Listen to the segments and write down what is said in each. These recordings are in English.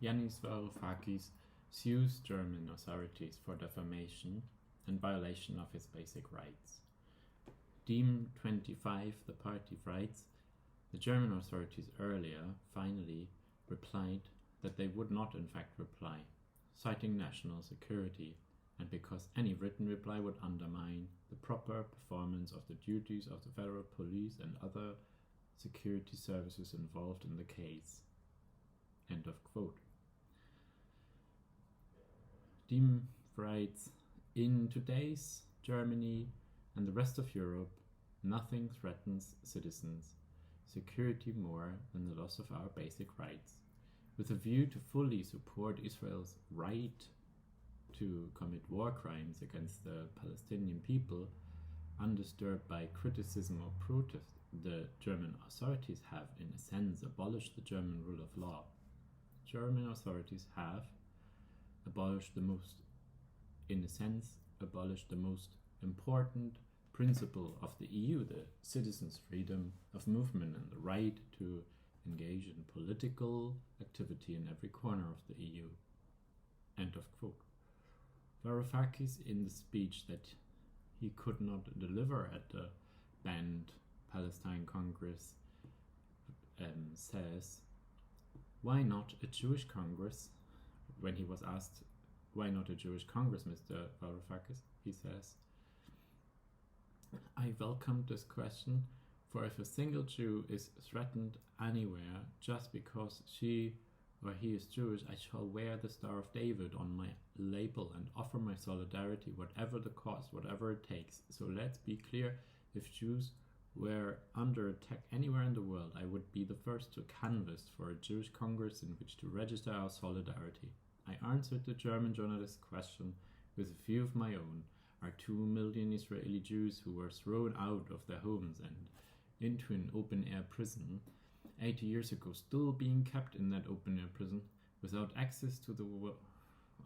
Yanis Varoufakis sues German authorities for defamation and violation of his basic rights. Deem 25, the party writes, the German authorities earlier finally replied that they would not in fact reply, citing national security, and because any written reply would undermine the proper performance of the duties of the federal police and other security services involved in the case. End of quote. Diem writes, in today's Germany and the rest of Europe, nothing threatens citizens' security more than the loss of our basic rights. With a view to fully support Israel's right to commit war crimes against the Palestinian people, undisturbed by criticism or protest, the German authorities have, in a sense, abolished the German rule of law. German authorities have abolished the most important principle of the EU, the citizens' freedom of movement and the right to engage in political activity in every corner of the EU. End of quote. Varoufakis, in the speech that he could not deliver at the banned Palestine Congress, says, why not a Jewish Congress? When he was asked, why not a Jewish Congress, Mr. Varoufakis, he says, I welcome this question, for if a single Jew is threatened anywhere just because she or he is Jewish, I shall wear the Star of David on my label and offer my solidarity, whatever the cost, whatever it takes. So let's be clear, if Jews were under attack anywhere in the world, I would be the first to canvass for a Jewish Congress in which to register our solidarity. I answered the German journalist's question with a view of my own. Are 2 million Israeli Jews who were thrown out of their homes and into an open-air prison 80 years ago still being kept in that open-air prison without access to the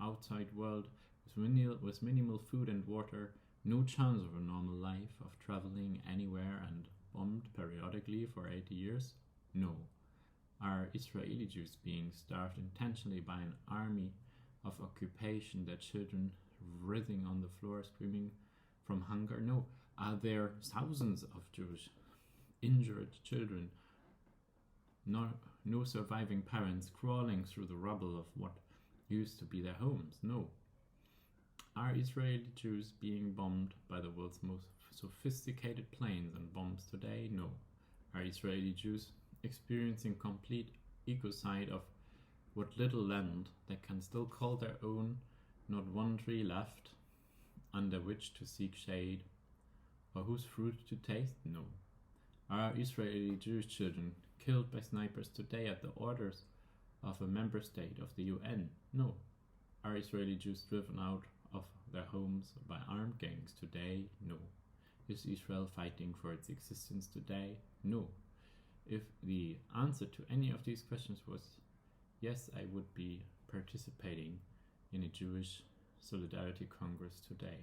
outside world, with minimal food and water, no chance of a normal life, of traveling anywhere and bombed periodically for 80 years? No. Are Israeli Jews being starved intentionally by an army of occupation, their children writhing on the floor screaming from hunger? No. Are there thousands of Jewish injured children, no surviving parents crawling through the rubble of what used to be their homes? No. Are Israeli Jews being bombed by the world's most sophisticated planes and bombs today? No. Are Israeli Jews experiencing complete ecocide of what little land they can still call their own, not one tree left under which to seek shade, or whose fruit to taste? No. Are Israeli Jewish children killed by snipers today at the orders of a member state of the UN? No. Are Israeli Jews driven out of their homes by armed gangs today? No. Is Israel fighting for its existence today? No. If the answer to any of these questions was yes, I would be participating in a Jewish Solidarity Congress today.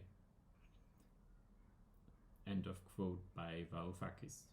End of quote by Varoufakis.